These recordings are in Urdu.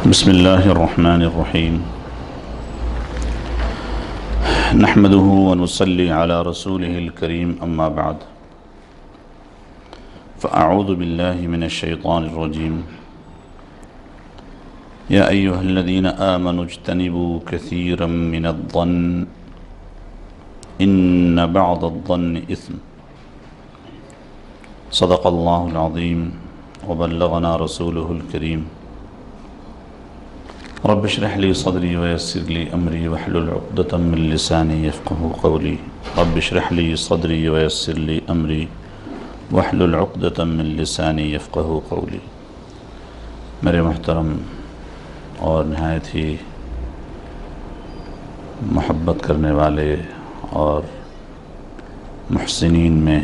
بسم الله الرحمن الرحيم نحمده ونصلي على رسوله الكريم أما بعد فأعوذ بالله من الشيطان الرجيم يا أيها الذين آمنوا اجتنبوا كثيرا من الظن إن بعض الظن إثم صدق الله العظيم وبلغنا رسوله الكريم رب اشرح لي صدري ويسر لي أمري واحلل عقدة من لساني يفقهوا قولي رب اشرح لي صدري ويسر لي أمري واحلل عقدة من لساني يفقهوا قولي میرے محترم اور نہایت ہی محبت کرنے والے اور محسنین میں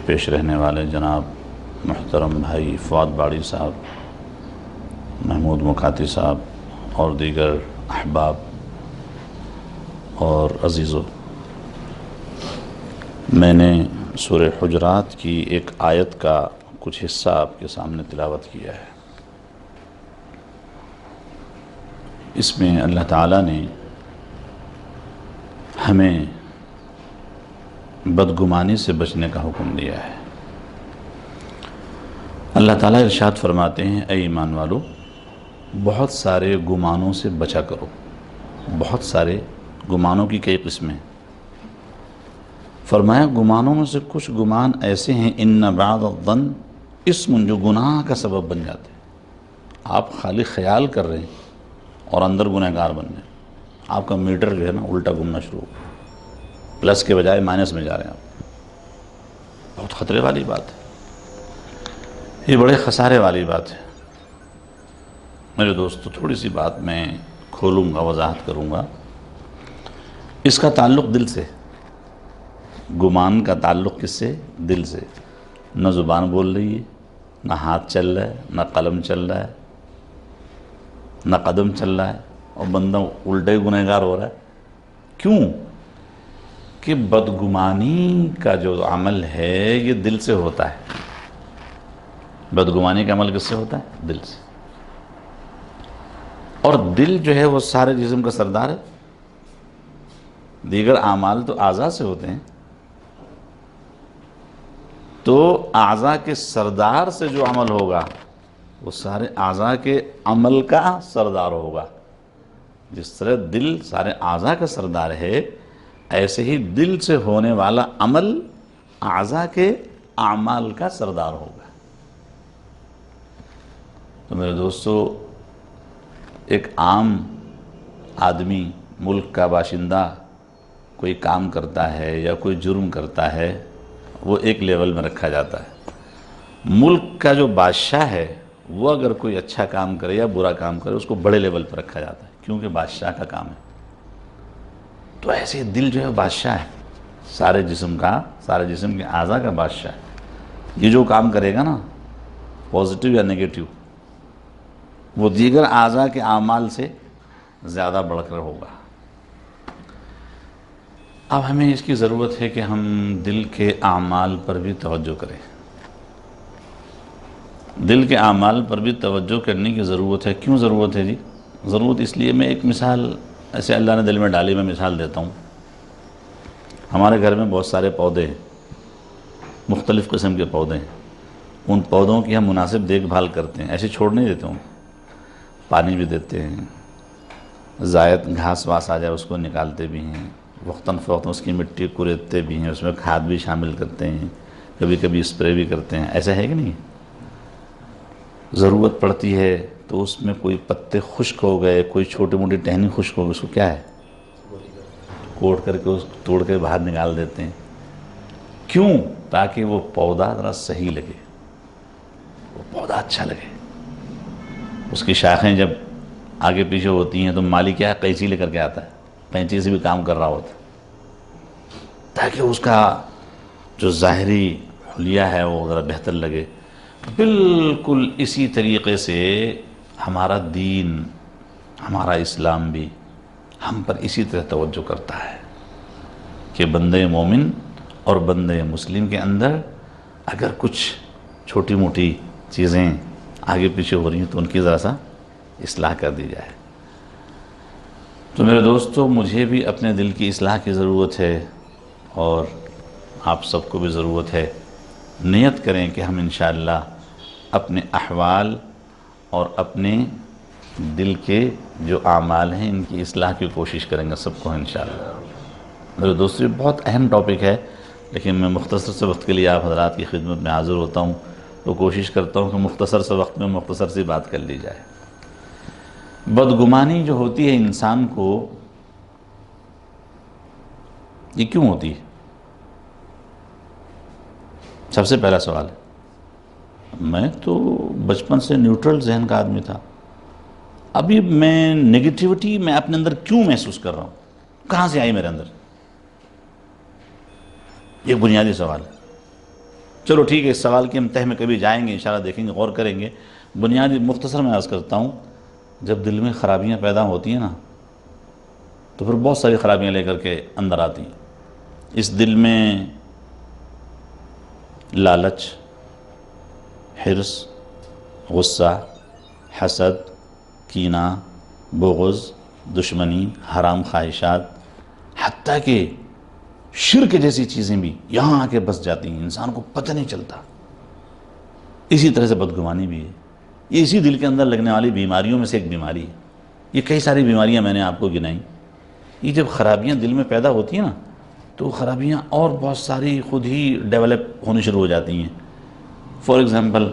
پیش رہنے والے جناب محترم بھائی فؤاد باڑی صاحب، محمود مکاتی صاحب اور دیگر احباب اور عزیزو، میں نے سورہ حجرات کی ایک آیت کا کچھ حصہ آپ کے سامنے تلاوت کیا ہے۔ اس میں اللہ تعالیٰ نے ہمیں بدگمانی سے بچنے کا حکم دیا ہے۔ اللہ تعالیٰ ارشاد فرماتے ہیں، اے ایمان والو، بہت سارے گمانوں سے بچا کرو۔ بہت سارے گمانوں کی کئی قسمیں، فرمایا گمانوں میں سے کچھ گمان ایسے ہیں ان بعض الظن اسم، جو گناہ کا سبب بن جاتے ہیں۔ آپ خالی خیال کر رہے ہیں اور اندر گنہگار بن رہے ہیں، آپ کا میٹر جو ہے نا الٹا گھومنا شروع ہو، پلس کے بجائے مائنس میں جا رہے ہیں آپ۔ بہت خطرے والی بات ہے، یہ بڑے خسارے والی بات ہے۔ میرے دوستو، تھوڑی سی بات میں کھولوں گا، وضاحت کروں گا۔ اس کا تعلق دل سے، گمان کا تعلق کس سے؟ دل سے۔ نہ زبان بول رہی ہے، نہ ہاتھ چل رہا ہے، نہ قلم چل رہا ہے، نہ قدم چل رہا ہے، اور بندہ الٹے گنہگار ہو رہا ہے۔ کیوں؟ کہ بدگمانی کا جو عمل ہے یہ دل سے ہوتا ہے۔ بدگمانی کا عمل کس سے ہوتا ہے؟ دل سے۔ اور دل جو ہے وہ سارے جسم کا سردار ہے۔ دیگر اعمال تو اعضاء سے ہوتے ہیں، تو اعضاء کے سردار سے جو عمل ہوگا وہ سارے اعضاء کے عمل کا سردار ہوگا۔ جس طرح دل سارے اعضاء کا سردار ہے، ایسے ہی دل سے ہونے والا عمل اعضاء کے اعمال کا سردار ہوگا۔ تو میرے دوستو، ایک عام آدمی، ملک کا باشندہ، کوئی کام کرتا ہے یا کوئی جرم کرتا ہے، وہ ایک لیول میں رکھا جاتا ہے۔ ملک کا جو بادشاہ ہے وہ اگر کوئی اچھا کام کرے یا برا کام کرے، اس کو بڑے لیول پر رکھا جاتا ہے، کیونکہ بادشاہ کا کام ہے۔ تو ایسے دل جو ہے بادشاہ ہے، سارے جسم کے اعضاء کا بادشاہ ہے۔ یہ جو کام کرے گا نا، پازیٹیو یا نیگیٹیو، وہ دیگر اعضاء کے اعمال سے زیادہ بڑھ کر ہوگا۔ اب ہمیں اس کی ضرورت ہے کہ ہم دل کے اعمال پر بھی توجہ کریں۔ دل کے اعمال پر بھی توجہ کرنے کی ضرورت ہے۔ کیوں ضرورت ہے جی؟ ضرورت اس لیے، میں ایک مثال ایسے اللہ نے دل میں ڈالی، میں مثال دیتا ہوں۔ ہمارے گھر میں بہت سارے پودے ہیں، مختلف قسم کے پودے ہیں۔ ان پودوں کی ہم مناسب دیکھ بھال کرتے ہیں، ایسے چھوڑ نہیں دیتے ہوں، پانی بھی دیتے ہیں، زائد گھاس واس آ جائے اس کو نکالتے بھی ہیں، وقتاً فوقتاً اس کی مٹی کوریدتے بھی ہیں، اس میں کھاد بھی شامل کرتے ہیں، کبھی کبھی اسپرے بھی کرتے ہیں۔ ایسا ہے کہ نہیں؟ ضرورت پڑتی ہے تو اس میں کوئی پتے خشک ہو گئے، کوئی چھوٹی موٹی ٹہنی خشک ہو گئی، اس کو کیا ہے؟ کوڑ کر کے اس توڑ کے باہر نکال دیتے ہیں۔ کیوں؟ تاکہ وہ پودا ذرا صحیح لگے، وہ پودا اچھا لگے۔ اس کی شاخیں جب آگے پیچھے ہوتی ہیں تو مالی کیا ہے؟ قینچی لے کر کے آتا ہے، قینچی سے بھی کام کر رہا ہوتا ہے، تاکہ اس کا جو ظاہری حلیہ ہے وہ ذرا بہتر لگے۔ بالکل اسی طریقے سے ہمارا دین، ہمارا اسلام بھی ہم پر اسی طرح توجہ کرتا ہے کہ بندے مومن اور بندے مسلم کے اندر اگر کچھ چھوٹی موٹی چیزیں آگے پیچھے ہو رہی ہیں تو ان کی ذرا سا اصلاح کر دی جائے۔ تو میرے دوستو، مجھے بھی اپنے دل کی اصلاح کی ضرورت ہے اور آپ سب کو بھی ضرورت ہے۔ نیت کریں کہ ہم انشاءاللہ اپنے احوال اور اپنے دل کے جو اعمال ہیں ان کی اصلاح کی کوشش کریں گے سب کو انشاءاللہ۔ میرے دوستو، یہ بہت اہم ٹاپک ہے، لیکن میں مختصر سے وقت کے لیے آپ حضرات کی خدمت میں حاضر ہوتا ہوں، تو کوشش کرتا ہوں کہ مختصر سے وقت میں مختصر سی بات کر لی جائے۔ بدگمانی جو ہوتی ہے انسان کو، یہ کیوں ہوتی ہے؟ سب سے پہلا سوال ہے۔ میں تو بچپن سے نیوٹرل ذہن کا آدمی تھا، ابھی میں نگیٹیوٹی میں اپنے اندر کیوں محسوس کر رہا ہوں؟ کہاں سے آئی میرے اندر؟ یہ بنیادی سوال ہے۔ چلو ٹھیک ہے، اس سوال کی ہم تہ میں کبھی جائیں گے انشاءاللہ، دیکھیں گے، غور کریں گے۔ بنیادی مختصر میں عرض کرتا ہوں، جب دل میں خرابیاں پیدا ہوتی ہیں نا، تو پھر بہت ساری خرابیاں لے کر کے اندر آتی ہیں۔ اس دل میں لالچ، حرص، غصہ، حسد، کینہ، بغض، دشمنی، حرام خواہشات، حتیٰ کہ شرک جیسی چیزیں بھی یہاں آ کے بس جاتی ہیں، انسان کو پتہ نہیں چلتا۔ اسی طرح سے بدگمانی بھی ہے، یہ اسی دل کے اندر لگنے والی بیماریوں میں سے ایک بیماری ہے۔ یہ کئی ساری بیماریاں میں نے آپ کو گنائیں۔ یہ جب خرابیاں دل میں پیدا ہوتی ہیں نا، تو خرابیاں اور بہت ساری خود ہی ڈیولپ ہونی شروع ہو جاتی ہیں۔ فار ایگزامپل،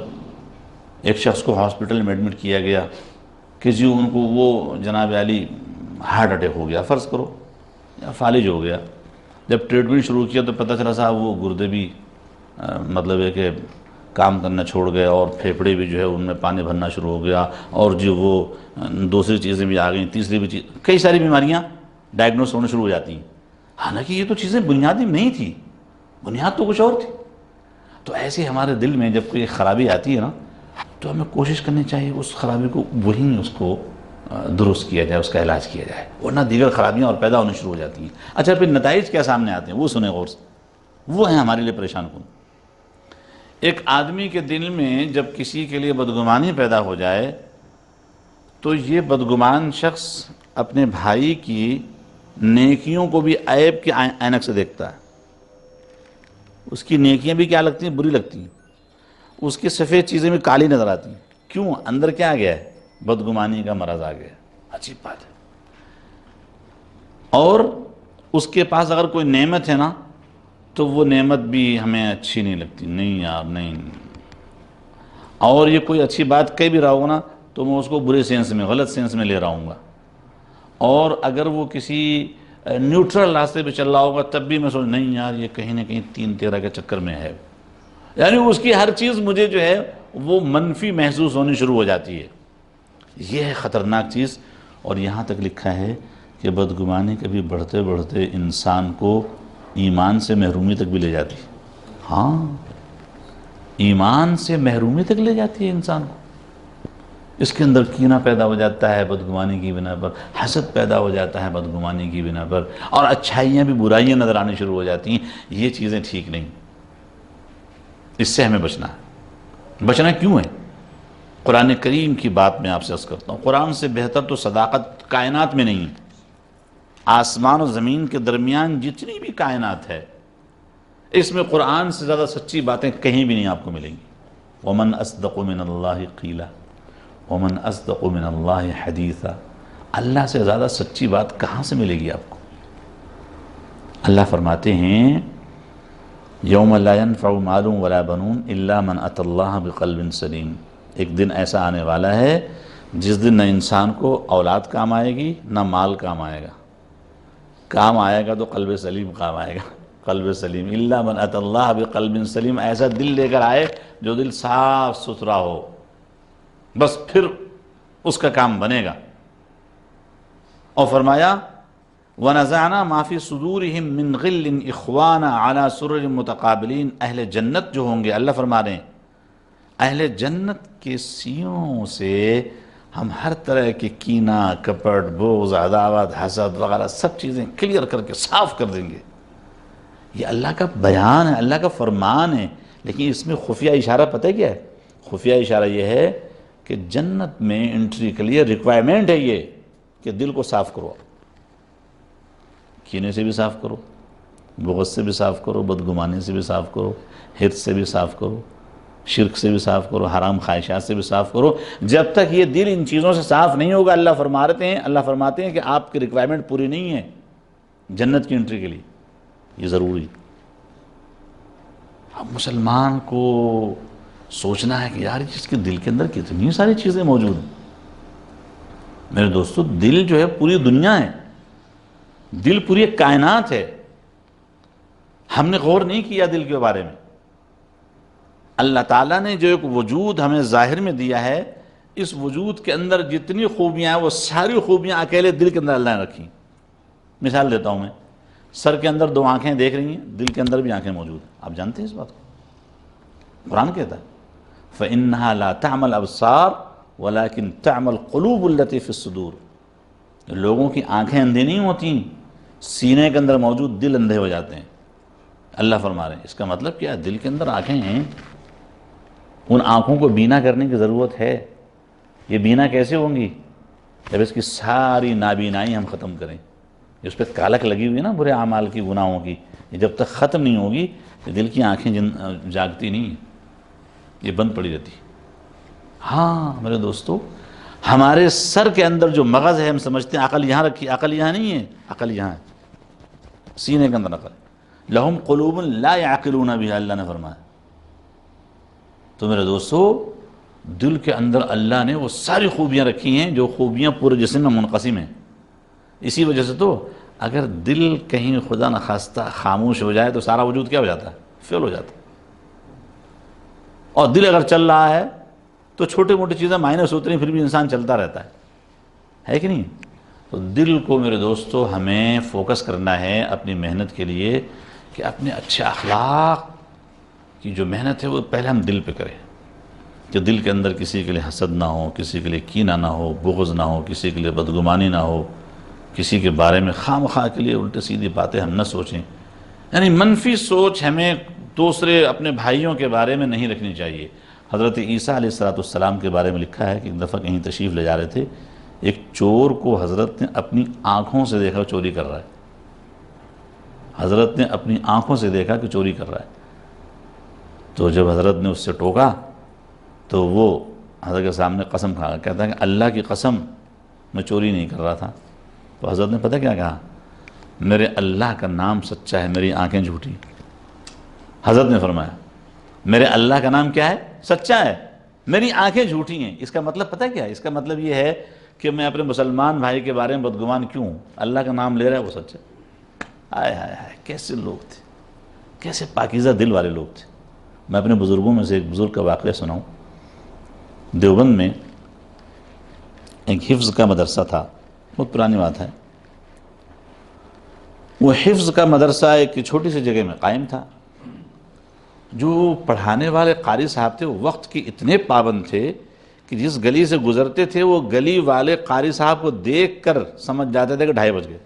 ایک شخص کو ہاسپٹل میں ایڈمٹ کیا گیا کہ جی ان کو وہ جناب علی ہارٹ اٹیک ہو گیا، فرض کرو، یا فالج ہو گیا۔ جب ٹریٹمنٹ شروع کیا تو پتہ چلا صاحب وہ گردے بھی مطلب ہے کہ کام کرنا چھوڑ گئے، اور پھیپھڑے بھی جو ہے ان میں پانی بھرنا شروع ہو گیا، اور جو وہ دوسری چیزیں بھی آ گئیں، تیسری بھی چیز، کئی ساری بیماریاں ڈائگنوس ہونے شروع ہو جاتی ہیں۔ حالانکہ یہ تو چیزیں بنیادی نہیں تھی، بنیاد تو کچھ اور تھی۔ تو ایسے ہمارے دل میں جب کوئی خرابی آتی ہے نا، تو ہمیں کوشش کرنی چاہیے اس خرابی کو وہیں اس کو درست کیا جائے، اس کا علاج کیا جائے، ورنہ دیگر خرابیاں اور پیدا ہونے شروع ہو جاتی ہیں۔ اچھا، پھر نتائج کیا سامنے آتے ہیں وہ سنیں غور سے، وہ ہیں ہمارے لیے پریشان کن۔ ایک آدمی کے دل میں جب کسی کے لیے بدگمانی پیدا ہو جائے تو یہ بدگمان شخص اپنے بھائی کی نیکیوں کو بھی عیب کے عینک سے دیکھتا ہے۔ اس کی نیکیاں بھی کیا لگتی ہیں؟ بری لگتی ہیں۔ اس کی سفید چیزیں بھی کالی نظر آتی ہیں۔ کیوں؟ اندر کیا آ گیا ہے؟ بدگمانی کا مرض آ گیا ہے۔ عجیب بات ہے۔ اور اس کے پاس اگر کوئی نعمت ہے نا، تو وہ نعمت بھی ہمیں اچھی نہیں لگتی، نہیں یار نہیں۔ اور یہ کوئی اچھی بات کہہ بھی رہا ہوگا نا، تو میں اس کو برے سینس میں، غلط سینس میں لے رہا ہوں گا۔ اور اگر وہ کسی نیوٹرل راستے پہ چل رہا ہوگا، تب بھی میں سوچ نہیں یار یہ کہیں نہ کہیں 3-13 کے چکر میں ہے۔ یعنی اس کی ہر چیز مجھے جو ہے وہ منفی محسوس ہونی شروع ہو جاتی ہے۔ یہ ہے خطرناک چیز۔ اور یہاں تک لکھا ہے کہ بدگمانی کبھی بڑھتے بڑھتے انسان کو ایمان سے محرومی تک بھی لے جاتی ہے۔ ہاں، ایمان سے محرومی تک لے جاتی ہے انسان کو۔ اس کے اندر کینہ پیدا ہو جاتا ہے بدگمانی کی بنا پر، حسد پیدا ہو جاتا ہے بدگمانی کی بنا پر، اور اچھائیاں بھی برائیاں نظر آنے شروع ہو جاتی ہیں۔ یہ چیزیں ٹھیک نہیں، اس سے ہمیں بچنا ہے۔ بچنا کیوں ہے؟ قرآن کریم کی بات میں آپ سے عرض کرتا ہوں، قرآن سے بہتر تو صداقت کائنات میں نہیں ہے۔ آسمان و زمین کے درمیان جتنی بھی کائنات ہے، اس میں قرآن سے زیادہ سچی باتیں کہیں بھی نہیں آپ کو ملیں گی۔ وَمَنْ أَصْدَقُ مِنَ اللَّهِ قِيلًا وَمَنْ أَصْدَقُ مِنَ اللَّهِ حَدِيثًا۔ اللہ سے زیادہ سچی بات کہاں سے ملے گی آپ کو؟ اللہ فرماتے ہیں یوم لا ينفع مال ولا بنون الا من اتى اللہ بقلب سلیم۔ ایک دن ایسا آنے والا ہے جس دن نہ انسان کو اولاد کام آئے گی، نہ مال کام آئے گا۔ کام آئے گا تو قلب سلیم کام آئے گا، قلب سلیم۔ الا من اتى اللہ بقلب سلیم، ایسا دل لے کر آئے جو دل صاف ستھرا ہو، بس پھر اس کا کام بنے گا۔ اور فرمایا وَنَزَعْنَا مَا فِي صُدُورِهِم مِّن غِلٍّ إِخْوَانًا عَلَى سُرُرٍ مُتَقَابِلِينَ۔ اہل جنت جو ہوں گے، اللہ فرما رہے ہیں اہل جنت کے سینوں سے ہم ہر طرح کے کینہ، کپٹ، بغض، عداوت، حسد وغیرہ سب چیزیں کلیئر کر کے صاف کر دیں گے۔ یہ اللہ کا بیان ہے، اللہ کا فرمان ہے، لیکن اس میں خفیہ اشارہ پتہ ہے کیا ہے؟ خفیہ اشارہ یہ ہے کہ جنت میں انٹری کے لیے ریکوائرمنٹ ہے یہ کہ دل کو صاف کرو، کینے سے بھی صاف کرو، بغض سے بھی صاف کرو، بدگمانی سے بھی صاف کرو، حرص سے بھی صاف کرو، شرک سے بھی صاف کرو، حرام خواہشات سے بھی صاف کرو۔ جب تک یہ دل ان چیزوں سے صاف نہیں ہوگا، اللہ فرماتے ہیں کہ آپ کی ریکوائرمنٹ پوری نہیں ہے جنت کی انٹری کے لیے، یہ ضروری۔ اب مسلمان کو سوچنا ہے کہ یار اس کے دل کے اندر کتنی ساری چیزیں موجود ہیں۔ میرے دوستو، دل جو ہے پوری دنیا ہے، دل پوری ایک کائنات ہے۔ ہم نے غور نہیں کیا دل کے بارے میں۔ اللہ تعالیٰ نے جو ایک وجود ہمیں ظاہر میں دیا ہے، اس وجود کے اندر جتنی خوبیاں ہیں وہ ساری خوبیاں اکیلے دل کے اندر اللہ نے رکھی۔ مثال دیتا ہوں میں، سر کے اندر 2 آنکھیں دیکھ رہی ہیں، دل کے اندر بھی آنکھیں موجود ہیں۔ آپ جانتے ہیں اس بات کو؟ قرآن کہتا ہے فَإِنَّهَا لَا تَعْمَى الْأَبْصَارُ وَلَكِنْ تَعْمَى الْقُلُوبُ الَّتِي فِي الصُّدُورِ۔ لوگوں کی آنکھیں اندھی نہیں ہوتی، سینے کے اندر موجود دل اندھے ہو جاتے ہیں۔ اللہ فرما رہے ہیں اس کا مطلب کیا ہے؟ دل کے اندر آنکھیں ہیں، ان آنکھوں کو بینا کرنے کی ضرورت ہے۔ یہ بینا کیسے ہوں گی؟ جب اس کی ساری نابینائی ہم ختم کریں۔ اس پہ کالک لگی ہوئی ہے نا برے اعمال کی، گناہوں کی، یہ جب تک ختم نہیں ہوگی یہ دل کی آنکھیں جاگتی نہیں، یہ بند پڑی رہتی۔ ہاں میرے دوستو، ہمارے سر کے اندر جو مغز ہے، ہم سمجھتے ہیں عقل یہاں رکھی، عقل یہاں نہیں ہے، عقل یہاں ہے، سینے کے اندر عقل۔ لہم قلوب لا یعقلون بها، اللہ نے فرمایا۔ تو میرے دوستو، دل کے اندر اللہ نے وہ ساری خوبیاں رکھی ہیں جو خوبیاں پورے جسم میں منقسم ہیں۔ اسی وجہ سے تو اگر دل کہیں خدا نخواستہ خاموش ہو جائے تو سارا وجود کیا ہو جاتا ہے؟ فیل ہو جاتا ہے۔ اور دل اگر چل رہا ہے تو چھوٹی موٹی چیزیں مائنس ہوتی ہیں، پھر بھی انسان چلتا رہتا ہے کہ نہیں؟ تو دل کو میرے دوستو ہمیں فوکس کرنا ہے اپنی محنت کے لیے کہ اپنے اچھے اخلاق کی جو محنت ہے وہ پہلے ہم دل پہ کریں، کہ دل کے اندر کسی کے لیے حسد نہ ہو، کسی کے لیے کینہ نہ ہو، بغض نہ ہو، کسی کے لیے بدگمانی نہ ہو، کسی کے بارے میں خواہ مخواہ کے لیے الٹی سیدھی باتیں ہم نہ سوچیں۔ یعنی منفی سوچ ہمیں دوسرے اپنے بھائیوں کے بارے میں نہیں رکھنی چاہیے۔ حضرت عیسیٰ علیہ السلام کے بارے میں لکھا ہے کہ ایک دفعہ کہیں تشریف لے جا رہے تھے، ایک چور کو حضرت نے اپنی آنکھوں سے دیکھا چوری کر رہا ہے۔ حضرت نے اپنی آنکھوں سے دیکھا کہ چوری کر رہا ہے۔ تو جب حضرت نے اس سے ٹوکا تو وہ حضرت کے سامنے قسم کھا، کہتا ہے کہ اللہ کی قسم میں چوری نہیں کر رہا تھا۔ تو حضرت نے پتہ کیا کہا؟ میرے اللہ کا نام سچا ہے، میری آنکھیں جھوٹی۔ حضرت نے فرمایا میرے اللہ کا نام کیا ہے؟ سچا ہے، میری آنکھیں جھوٹی ہیں۔ اس کا مطلب پتہ کیا ہے؟ اس کا مطلب یہ ہے کہ میں اپنے مسلمان بھائی کے بارے میں بدگمان کیوں ہوں؟ اللہ کا نام لے رہا ہے وہ سچ ہے۔ آئے ہائے ہائے، کیسے لوگ تھے، کیسے پاکیزہ دل والے لوگ تھے۔ میں اپنے بزرگوں میں سے ایک بزرگ کا واقعہ سناؤں۔ دیوبند میں ایک حفظ کا مدرسہ تھا، بہت پرانی بات ہے۔ وہ حفظ کا مدرسہ ایک چھوٹی سی جگہ میں قائم تھا۔ جو پڑھانے والے قاری صاحب تھے وہ وقت کے اتنے پابند تھے کہ جس گلی سے گزرتے تھے وہ گلی والے قاری صاحب کو دیکھ کر سمجھ جاتے تھے کہ 2:30 بج گئے۔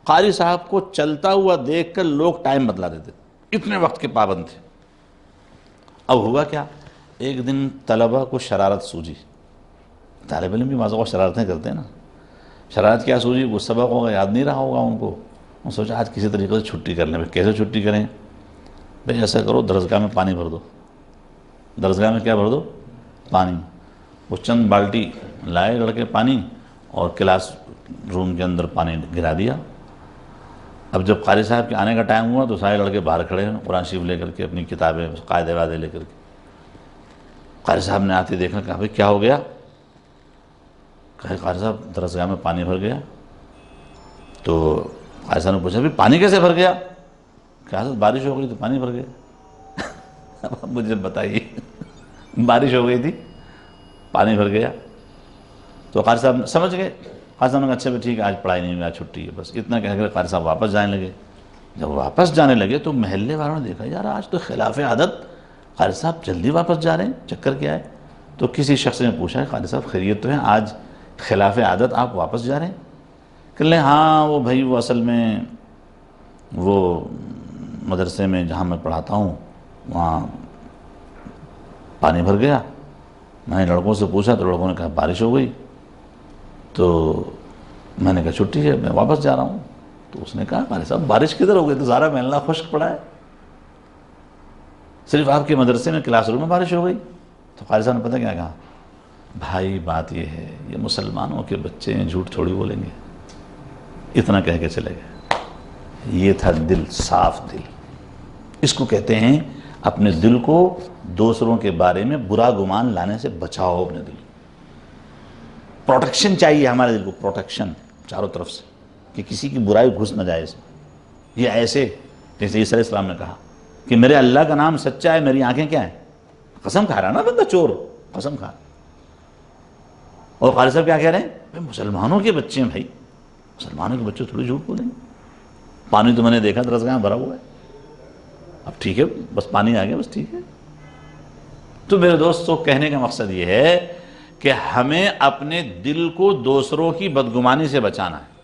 قاری صاحب کو چلتا ہوا دیکھ کر لوگ ٹائم بدلا دیتے، اتنے وقت کے پابند تھے۔ اب ہوا کیا، ایک دن طلبہ کو شرارت سوجی، طالب علم بھی بعض اوقات شرارتیں کرتے ہیں نا، شرارت کیا سوجی؟ وہ سبق ہوگا یاد نہیں رہا ہوگا ان کو، انہوں نے سوچا آج کسی طریقے سے چھٹی کر لیں۔ کیسے چھٹی کریں؟ بھئی ایسا کرو درسگاہ میں پانی بھر دو۔ درسگاہ میں کیا بھر دو؟ پانی۔ وہ چند بالٹی لائے لڑکے پانی اور کلاس روم کے اندر پانی گرا دیا۔ اب جب قاری صاحب کے آنے کا ٹائم ہوا تو سارے لڑکے باہر کھڑے ہیں قرآن شریف لے کر کے، اپنی کتابیں قاعدے وعدے لے کر کے۔ قاری صاحب نے آتے دیکھا، کہا بھئی کیا ہو گیا؟ کہا قاری صاحب درسگاہ میں پانی بھر گیا۔ تو قاری صاحب نے پوچھا بھئی پانی کیسے بھر گیا؟ کہا حضرت بارش ہو گئی تو پانی بھر گیا۔ اب مجھے بتائیے، بارش ہو گئی تھی پانی بھر گیا؟ تو قاری صاحب سمجھ گئے۔ قاری صاحب نے کہا اچھا بھی ٹھیک ہے، آج پڑھائی نہیں ہوئی، آج چھٹی ہے، بس اتنا کہہ کر قاری صاحب واپس جانے لگے۔ جب واپس جانے لگے تو محلے والوں نے دیکھا یار آج تو خلاف عادت قاری صاحب جلدی واپس جا رہے ہیں، چکر کیا ہے؟ تو کسی شخص نے پوچھا قاری صاحب خیریت تو ہے، آج خلاف عادت آپ واپس جا رہے ہیں؟ کہ لیں ہاں وہ بھائی وہ اصل میں وہ مدرسے میں جہاں میں پڑھاتا ہوں وہاں پانی بھر گیا میں نے لڑکوں سے پوچھا تو لڑکوں نے کہا بارش ہو گئی، تو میں نے کہا چھٹی ہے، میں واپس جا رہا ہوں۔ تو اس نے کہا ہمارے صاحب بارش کدھر ہو گئی؟ تو سارا محلہ خشک پڑا ہے، صرف آپ کے مدرسے میں کلاس روم میں بارش ہو گئی۔ تو قاری صاحب نے پتہ کیا کہا؟ بھائی بات یہ ہے، یہ مسلمانوں کے بچے ہیں، جھوٹ تھوڑی بولیں گے۔ اتنا کہہ کے چلے گئے۔ یہ تھا دل، صاف دل۔ اس کو کہتے ہیں اپنے دل کو دوسروں کے بارے میں برا گمان لانے سے بچاؤ۔ اپنے دل پروٹیکشن چاہیے، ہمارے دل کو پروٹیکشن چاروں طرف سے، کہ کسی کی برائی گھس نہ جائے اس میں۔ یہ ایسے جیسے عیسیٰ علیہ السلام نے کہا کہ میرے اللہ کا نام سچا ہے، میری آنکھیں کیا ہیں؟ قسم کھا رہا نا بندہ، چور قسم کھا۔ اور قاری صاحب کیا کہہ رہے ہیں؟ بھائی مسلمانوں کے بچے ہیں، بھائی مسلمانوں کے بچے تھوڑی جھوٹ بولیں گے۔ پانی تو میں نے دیکھا درسگاہ بھرا ہوا ہے، اب ٹھیک ہے بس پانی آ گیا، بس ٹھیک ہے۔ تو میرے دوستو، کہنے کا مقصد یہ ہے کہ ہمیں اپنے دل کو دوسروں کی بدگمانی سے بچانا ہے،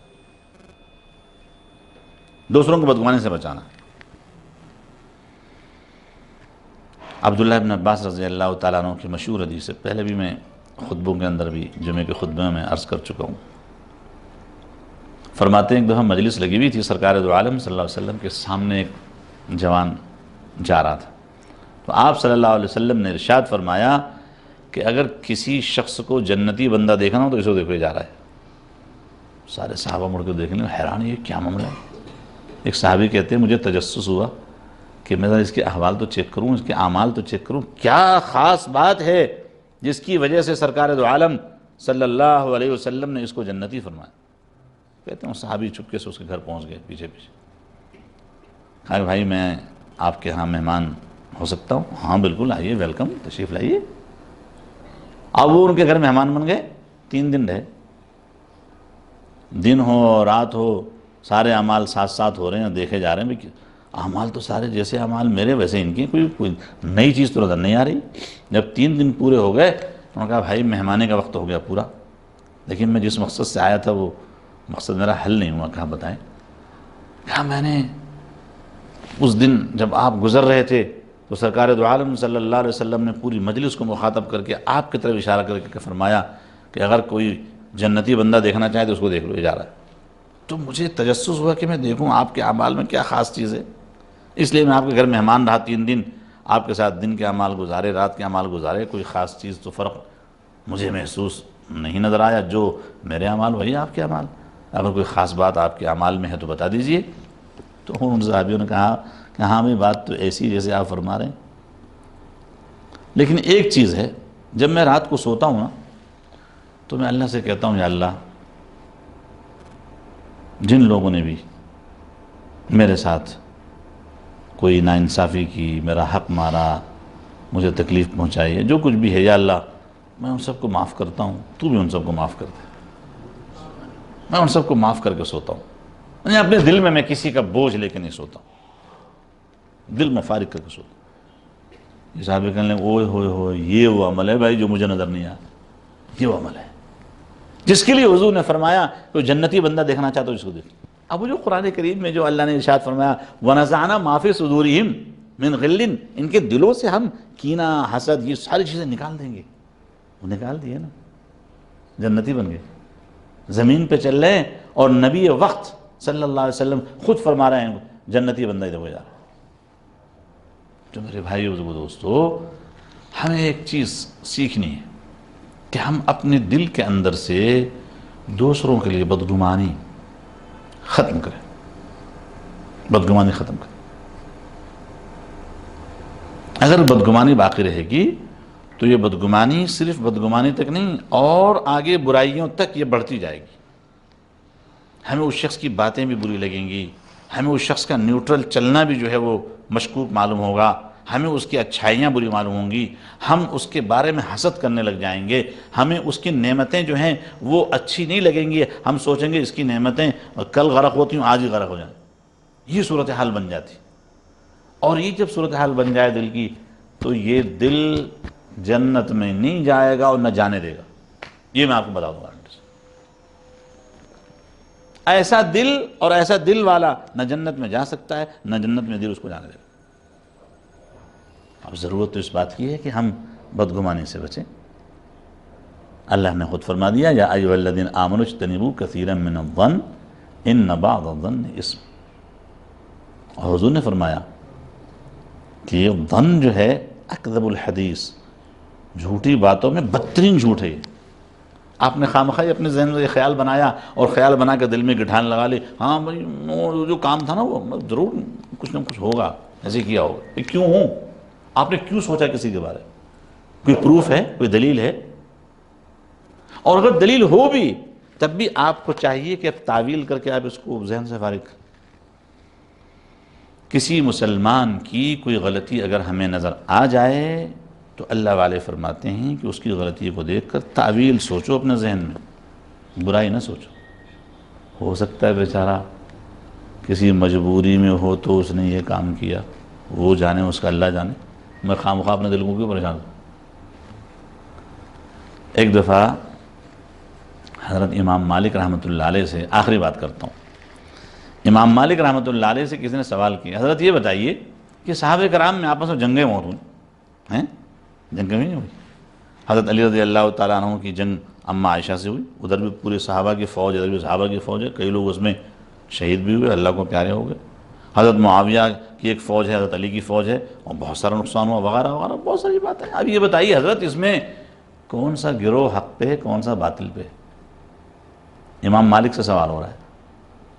دوسروں کی بدگمانی سے بچانا ہے۔ عبداللہ ابن عباس رضی اللہ تعالیٰ عنہ کی مشہور حدیث ہے، پہلے بھی میں خطبوں کے اندر بھی جمعے کے خطبے میں عرض کر چکا ہوں۔ فرماتے ہیں ایک دفعہ مجلس لگی ہوئی تھی، سرکار دو عالم صلی اللہ علیہ وسلم کے سامنے ایک جوان جا رہا تھا، تو آپ صلی اللہ علیہ وسلم نے ارشاد فرمایا کہ اگر کسی شخص کو جنتی بندہ دیکھنا ہو تو اس کو دیکھو، یہ جا رہا ہے۔ سارے صحابہ مڑ کے دیکھنے لگے، حیران یہ کیا معاملہ ہے؟ ایک صحابی کہتے ہیں مجھے تجسس ہوا کہ میں اس کے احوال تو چیک کروں، اس کے اعمال تو چیک کروں، کیا خاص بات ہے جس کی وجہ سے سرکار دو عالم صلی اللہ علیہ وسلم نے اس کو جنتی فرمایا۔ کہتے ہیں صحابی چپکے سے اس کے گھر پہنچ گئے، پیچھے پیچھے کہا کہ بھائی میں آپ کے ہاں مہمان ہو سکتا ہوں؟ ہاں بالکل، آئیے، ویلکم، تشریف لائیے۔ اب وہ ان کے گھر مہمان بن گئے، 3 دن رہے۔ دن ہو رات ہو، سارے اعمال ساتھ ساتھ ہو رہے ہیں، دیکھے جا رہے ہیں، اعمال تو سارے جیسے اعمال میرے ویسے ان کی، کوئی نئی چیز تو نظر نہیں آ رہی۔ جب 3 دن پورے ہو گئے، انہوں نے کہا بھائی مہمانے کا وقت ہو گیا پورا، لیکن میں جس مقصد سے آیا تھا وہ مقصد میرا حل نہیں ہوا۔ کہا بتائیں؟ کہا میں نے اس دن جب آپ گزر رہے تھے تو سرکار دو عالم صلی اللہ علیہ وسلم نے پوری مجلس کو مخاطب کر کے آپ کی طرف اشارہ کر کے فرمایا کہ اگر کوئی جنتی بندہ دیکھنا چاہے تو اس کو دیکھ لو، یہ جا رہا ہے۔ تو مجھے تجسس ہوا کہ میں دیکھوں آپ کے اعمال میں کیا خاص چیز ہے، اس لیے میں آپ کے گھر مہمان رہا 3 دن، آپ کے ساتھ دن کے اعمال گزارے، رات کے اعمال گزارے، کوئی خاص چیز تو فرق مجھے محسوس نہیں نظر آیا، جو میرے اعمال وہی آپ کے اعمال، اگر کوئی خاص بات آپ کے اعمال میں ہے تو بتا دیجئے۔ تو ان صحابیوں نے کہا کہ ہاں بھی بات تو ایسی جیسے آپ فرما رہے ہیں، لیکن ایک چیز ہے، جب میں رات کو سوتا ہوں نا تو میں اللہ سے کہتا ہوں یا اللہ جن لوگوں نے بھی میرے ساتھ کوئی ناانصافی کی، میرا حق مارا، مجھے تکلیف پہنچائی ہے، جو کچھ بھی ہے یا اللہ میں ان سب کو معاف کرتا ہوں، تو بھی ان سب کو معاف کر دے۔ میں ان سب کو معاف کر کے سوتا ہوں، یعنی اپنے دل میں کسی کا بوجھ لے کے نہیں سوتا ہوں، دل میں فارغ کر کے سوتا ہوں۔ یہ صحابہ کہنے لگے اوئے ہوئے ہوئے، یہ وہ عمل ہے بھائی جو مجھے نظر نہیں آیا، یہ وہ عمل ہے جس کے لیے حضور نے فرمایا کہ جنتی بندہ دیکھنا چاہتا ہو اس کو دیکھ۔ اب وہ جو قرآن کریم میں جو اللہ نے ارشاد فرمایا وَنَزَعْنَا مَا فِي صُدُورِهِمْ مِنْ غِلٍّ، ان کے دلوں سے ہم کینہ، حسد، یہ ساری چیزیں نکال دیں گے، وہ نکال دیے نا، جنتی بن گئے، زمین پہ چل رہے ہیں، اور نبی وقت صلی اللہ علیہ وسلم خود فرما رہے ہیں جنتی بندہ ادھر ہو جا رہا ہے۔ تو میرے بھائیو دوستو، ہمیں ایک چیز سیکھنی ہے کہ ہم اپنے دل کے اندر سے دوسروں کے لیے بدگمانی ختم کریں، بدگمانی ختم کریں۔ اگر بدگمانی باقی رہے گی تو یہ بدگمانی صرف بدگمانی تک نہیں، اور آگے برائیوں تک یہ بڑھتی جائے گی۔ ہمیں اس شخص کی باتیں بھی بری لگیں گی، ہمیں اس شخص کا نیوٹرل چلنا بھی جو ہے وہ مشکوک معلوم ہوگا، ہمیں اس کی اچھائیاں بری معلوم ہوں گی، ہم اس کے بارے میں حسد کرنے لگ جائیں گے، ہمیں اس کی نعمتیں جو ہیں وہ اچھی نہیں لگیں گی، ہم سوچیں گے اس کی نعمتیں کل غرق ہوتی ہوں آج ہی غرق ہو جائیں۔ یہ صورتحال بن جاتی، اور یہ جب صورتحال بن جائے دل کی تو یہ دل جنت میں نہیں جائے گا اور نہ جانے دے گا، یہ میں آپ کو بتا دوں گا۔ ایسا دل اور ایسا دل والا نہ جنت میں جا سکتا ہے، نہ جنت میں دل اس کو جانے دے گا۔ اب ضرورت تو اس بات کی ہے کہ ہم بدگمانی سے بچیں، اللہ نے خود فرما دیا یا ایھا الذین آمنوا اجتنبوا کثیرا من الظن ان بعض الظن اسم، اور حضور نے فرمایا کہ یہ ظن جو ہے اکذب الحدیث، جھوٹی باتوں میں بدترین جھوٹ ہے۔ آپ نے خامخواہ اپنے ذہن میں یہ خیال بنایا اور خیال بنا کے دل میں گٹھان لگا لی، ہاں بھائی وہ جو کام تھا نا وہ ضرور کچھ نہ کچھ ہوگا، ایسے کیا ہوگا، یہ کیوں ہوں؟ آپ نے کیوں سوچا کسی کے بارے میں؟ کوئی پروف ہے، کوئی دلیل ہے؟ اور اگر دلیل ہو بھی تب بھی آپ کو چاہیے کہ اب تعویل کر کے آپ اس کو ذہن سے فارغ کریں۔ کسی مسلمان کی کوئی غلطی اگر ہمیں نظر آ جائے تو اللہ والے فرماتے ہیں کہ اس کی غلطی کو دیکھ کر تعویل سوچو اپنے ذہن میں، برائی نہ سوچو۔ ہو سکتا ہے بیچارہ کسی مجبوری میں ہو تو اس نے یہ کام کیا، وہ جانے اس کا اللہ جانے، میں خامخواہ اپنے دل کو کیوں پریشان کروں۔ ایک دفعہ حضرت امام مالک رحمۃ اللہ علیہ سے، آخری بات کرتا ہوں، امام مالک رحمۃ اللہ علیہ سے کسی نے سوال کیا، حضرت یہ بتائیے کہ صحابہ کرام میں آپس میں جنگیں بہت ہوئی ہیں، جنگ کبھی نہیں ہوئی؟ حضرت علی رضی اللہ تعالیٰ عنہ کی جنگ اماں عائشہ سے ہوئی، ادھر بھی پورے صحابہ کی فوج، ادھر بھی صحابہ کی فوج ہے، کئی لوگ اس میں شہید بھی ہوئے، اللہ کو پیارے ہو گئے۔ حضرت معاویہ کی ایک فوج ہے، حضرت علی کی فوج ہے، اور بہت سارا نقصان ہوا وغیرہ وغیرہ، بہت ساری باتیں۔ اب یہ بتائیے حضرت اس میں کون سا گروہ حق پہ ہے، کون سا باطل پہ ہے؟ امام مالک سے سوال ہو رہا ہے۔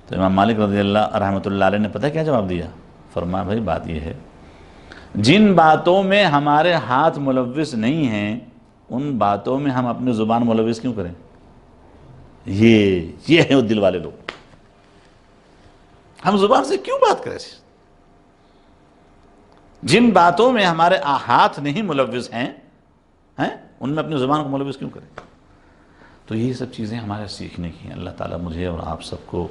تو امام مالک رضی اللہ رحمۃ اللہ علیہ نے پتہ کیا جواب دیا؟ فرمایا بھائی بات یہ ہے، جن باتوں میں ہمارے ہاتھ ملوث نہیں ہیں ان باتوں میں ہم اپنی زبان ملوث کیوں کریں؟ یہ ہے وہ دل والے لوگ، ہم زبان سے کیوں بات کریں؟ جن باتوں میں ہمارے ہاتھ نہیں ملوث ہیں ان میں اپنی زبان کو ملوث کیوں کریں؟ تو یہ سب چیزیں ہمارے سیکھنے کی ہیں۔ اللہ تعالیٰ مجھے اور آپ سب کو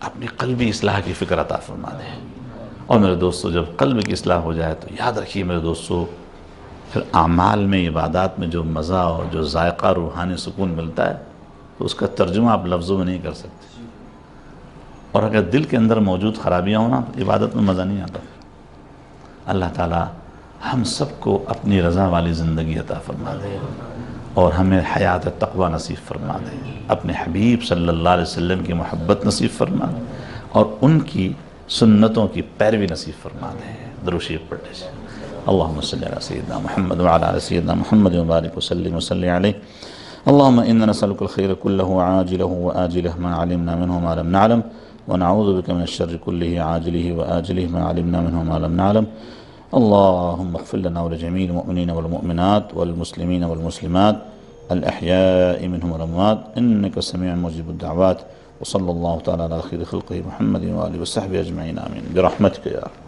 اپنی قلبی اصلاح کی فکر عطا فرما دے۔ اور میرے دوستو جب قلب کی اصلاح ہو جائے تو یاد رکھیے میرے دوستو، پھر اعمال میں، عبادات میں جو مزہ اور جو ذائقہ روحانی سکون ملتا ہے تو اس کا ترجمہ آپ لفظوں میں نہیں کر سکتے، اور اگر دل کے اندر موجود خرابیاں ہونا تو عبادت میں مزہ نہیں آتا۔ اللہ تعالیٰ ہم سب کو اپنی رضا والی زندگی عطا فرما دے اور ہمیں حیات تقوی نصیب فرما دے، اپنے حبیب صلی اللہ علیہ وسلم کی محبت نصیب فرما دے اور ان کی سنتوں کی پیروی نصیب فرما دے۔ درود شریف پڑھنے سے اللہم صلی علی سیدنا محمد وعلی آل سیدنا محمد وبارک وسلم وصلی علیہ۔ اللہم انا نسألک الخیر کلہ عاجلہ وآجلہ ما علمنا منہ ما لم نعلم ونعوذ بک من الشر کلہ عاجلہ وآجلہ ما علمنا منہ ما لم نعلم۔ اللهم اغفر لنا ولجميع المؤمنين والمؤمنات والمسلمين والمسلمات الأحياء منهم والأموات إنك سميع مجيب الدعوات، وصلى الله تعالى على خير خلقه محمد وآله وصحبه أجمعين آمين برحمتك يا رب۔